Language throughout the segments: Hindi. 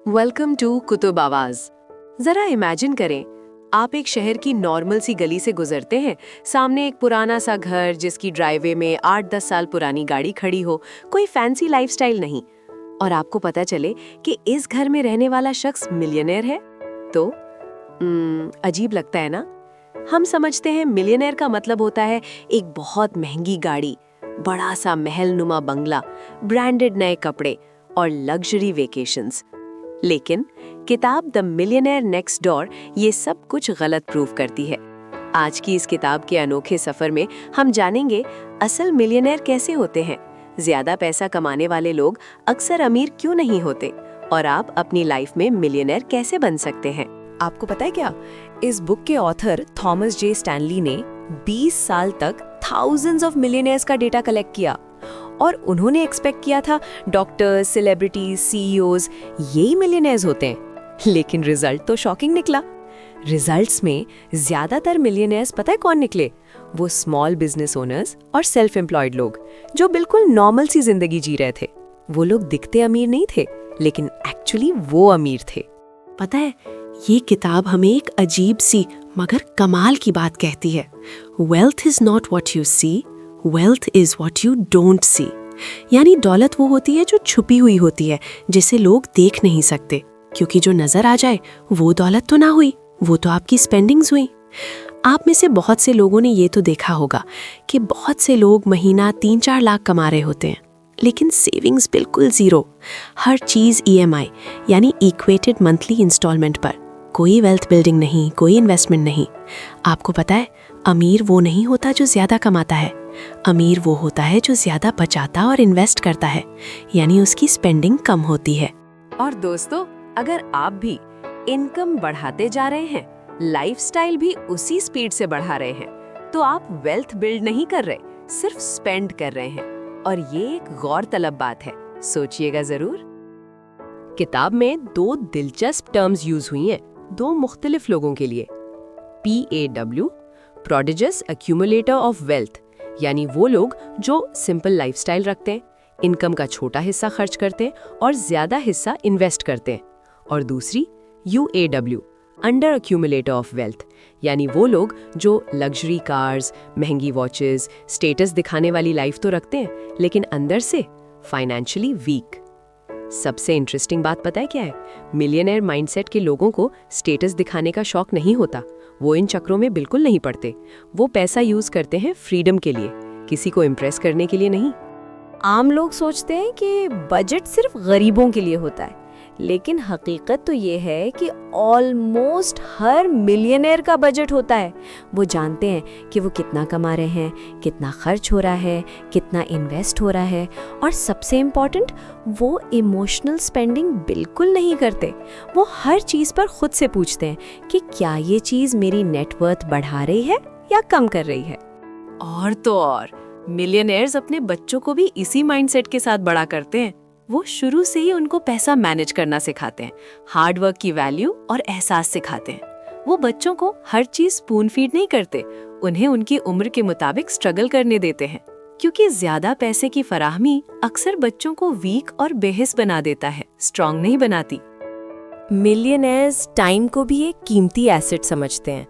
वेलकम टू कुतुब आवाज। जरा इमेजिन करें, आप एक शहर की नॉर्मल सी गली से गुजरते हैं। सामने एक पुराना सा घर जिसकी ड्राइवे में 8-10 साल पुरानी गाड़ी खड़ी हो, कोई फैंसी लाइफस्टाइल नहीं, और आपको पता चले कि इस घर में रहने वाला शख्स मिलियनेयर है। तो अजीब लगता है ना। हम समझते हैं मिलियनेयर का मतलब होता है एक बहुत महंगी गाड़ी, बड़ा सा महल नुमा बंगला, ब्रांडेड नए कपड़े और लग्जरी वेकेशंस। लेकिन किताब द मिलियनेयर नेक्स्ट डोर ये सब कुछ गलत प्रूव करती है। आज की इस किताब के अनोखे सफर में हम जानेंगे असल मिलियनेयर कैसे होते हैं, ज्यादा पैसा कमाने वाले लोग अक्सर अमीर क्यों नहीं होते, और आप अपनी लाइफ में मिलियनेयर कैसे बन सकते हैं। आपको पता है क्या, इस बुक के ऑथर थॉमस जे स्टैनली ने 20 साल तक थाउजेंड्स ऑफ मिलियनेयर्स का डेटा कलेक्ट किया, और उन्होंने एक्सपेक्ट किया था डॉक्टर्स, सेलिब्रिटीज, सीईओज यही मिलियनेयर्स होते हैं। लेकिन रिजल्ट तो शॉकिंग निकला। रिजल्ट्स में ज्यादातर मिलियनेयर्स पता है कौन निकले? वो स्मॉल बिजनेस ओनर्स और सेल्फ एम्प्लॉयड लोग जो बिल्कुल नॉर्मल सी जिंदगी जी रहे थे। वो लोग दिखते अमीर नहीं थे, लेकिन एक्चुअली वो अमीर थे। पता है, ये किताब हमें एक अजीब सी मगर कमाल की बात कहती है। Wealth is not what you see, wealth is what you don't see. यानी दौलत वो होती है जो छुपी हुई होती है, जिसे लोग देख नहीं सकते, क्योंकि जो नजर आ जाए वो दौलत तो ना हुई, वो तो आपकी स्पेंडिंग्स हुई। आप में से बहुत से लोगों ने ये तो देखा होगा कि बहुत से लोग महीना 3-4 लाख कमा रहे होते हैं, लेकिन सेविंग्स बिल्कुल जीरो। हर चीज EMI यानी इक्वेटेड मंथली इंस्टॉलमेंट पर। कोई वेल्थ बिल्डिंग नहीं, कोई इन्वेस्टमेंट नहीं। आपको पता है, अमीर वो नहीं होता जो ज्यादा कमाता है, अमीर वो होता है जो ज्यादा बचाता और इन्वेस्ट करता है, यानी उसकी स्पेंडिंग कम होती है। और दोस्तों, अगर आप भी इनकम बढ़ाते जा रहे हैं, लाइफस्टाइल भी उसी स्पीड से बढ़ा रहे हैं, तो आप वेल्थ बिल्ड नहीं कर रहे, सिर्फ स्पेंड कर रहे हैं। और ये एक गौरतलब बात है, सोचिएगा जरूर। किताब में 2 दिलचस्प टर्म्स यूज हुई हैं, 2 मुख्तलिफ लोगों के लिए। PAW, prodigious accumulator of wealth, यानी वो लोग जो सिंपल लाइफस्टाइल रखते हैं, इनकम का छोटा हिस्सा खर्च करते हैं और ज्यादा हिस्सा इन्वेस्ट करते हैं। और दूसरी UAW, under accumulator of wealth, यानी वो लोग जो लग्जरी कार्स, महंगी वॉचेस, स्टेटस दिखाने वाली लाइफ तो रखते हैं, लेकिन अंदर से फाइनेंशियली वीक। सबसे इंटरेस्टिंग बात पता है क्या है? मिलियनेयर माइंडसेट के लोगों को स्टेटस दिखाने का शौक नहीं होता। वो इन चक्रों में बिल्कुल नहीं पड़ते। वो पैसा यूज करते हैं फ्रीडम के लिए, किसी को इम्प्रेस करने के लिए नहीं। आम लोग सोचते हैं कि बजट सिर्फ गरीबों के लिए होता है, लेकिन हकीकत तो ये है कि ऑलमोस्ट हर मिलियनेयर का बजट होता है। वो जानते हैं कि वो कितना कमा रहे हैं, कितना खर्च हो रहा है, कितना इन्वेस्ट हो रहा है, और सबसे इम्पॉर्टेंट, वो इमोशनल स्पेंडिंग बिल्कुल नहीं करते। वो हर चीज़ पर खुद से पूछते हैं कि क्या ये चीज़ मेरी नेटवर्थ बढ़ा रही है या कम कर रही है। और तो और, मिलियनेयर्स अपने बच्चों को भी इसी माइंडसेट के साथ बड़ा करते हैं। वो शुरू से ही उनको पैसा मैनेज करना सिखाते हैं, हार्ड वर्क की वैल्यू और एहसास सिखाते हैं। वो बच्चों को हर चीज स्पून फीड नहीं करते, उन्हें उनकी उम्र के मुताबिक स्ट्रगल करने देते हैं, क्योंकि ज्यादा पैसे की फराहमी अक्सर बच्चों को वीक और बेहिस बना देता है, स्ट्रॉन्ग नहीं बनाती। मिलियनेयर्स टाइम को भी एक कीमती एसेट समझते हैं।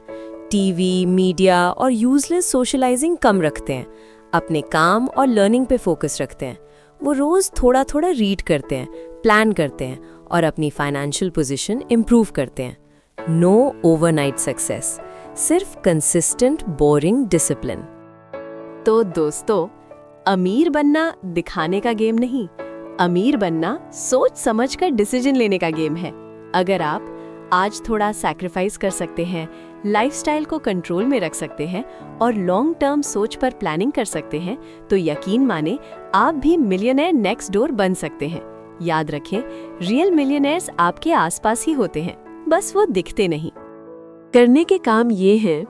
टीवी, मीडिया और यूजलेस सोशलाइजिंग कम रखते हैं, अपने काम और लर्निंग पे फोकस रखते हैं। वो रोज थोड़ा थोड़ा रीड करते हैं, प्लान करते हैं और अपनी फाइनेंशियल पोजीशन इम्प्रूव करते हैं। नो ओवरनाइट सक्सेस, सिर्फ कंसिस्टेंट बोरिंग डिसिप्लिन। तो दोस्तों, अमीर बनना दिखाने का गेम नहीं, अमीर बनना सोच समझ कर डिसीजन लेने का गेम है। अगर आप आज थोड़ा सैक्रिफाइस कर सकते हैं, लाइफस्टाइल को कंट्रोल में रख सकते हैं और लॉन्ग टर्म सोच पर प्लानिंग कर सकते हैं, तो यकीन माने आप भी मिलियनेयर नेक्स्ट डोर बन सकते हैं। याद रखें, रियल मिलियनेयर्स आपके आसपास ही होते हैं, बस वो दिखते नहीं। करने के काम ये हैं,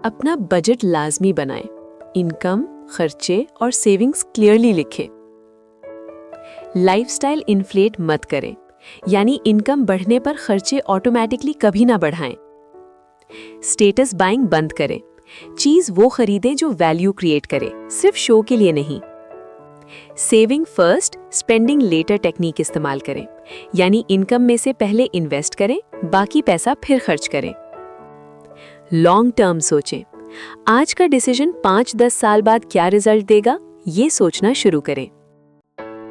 अपना बजट लाजमी बनाएं, इनकम, खर्चे और सेविंग्स क्लियरली लिखें। लाइफस्टाइल इन्फ्लेट मत करें, यानी इनकम बढ़ने पर खर्चे ऑटोमेटिकली कभी ना बढ़ाएं। स्टेटस बाइंग बंद करें, चीज वो खरीदें जो वैल्यू क्रिएट करे, सिर्फ शो के लिए नहीं। Saving first spending later technique इस्तेमाल करें, यानी इनकम में से पहले इन्वेस्ट करें, बाकी पैसा फिर खर्च करें। लॉन्ग टर्म सोचें, आज का डिसीजन 5-10 साल बाद क्या रिजल्ट देगा, ये सोचना शुरू करें।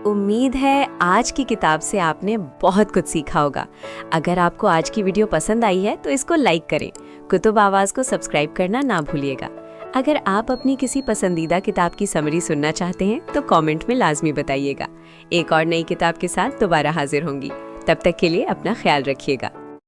उम्मीद है आज की किताब से आपने बहुत कुछ सीखा होगा। अगर आपको आज की वीडियो पसंद आई है तो इसको लाइक करें। कुतुब आवाज़ को सब्सक्राइब करना ना भूलिएगा। अगर आप अपनी किसी पसंदीदा किताब की समरी सुनना चाहते हैं तो कमेंट में लाजमी बताइएगा। एक और नई किताब के साथ दोबारा हाजिर होंगी। तब तक के लिए अपना ख्याल रखिएगा।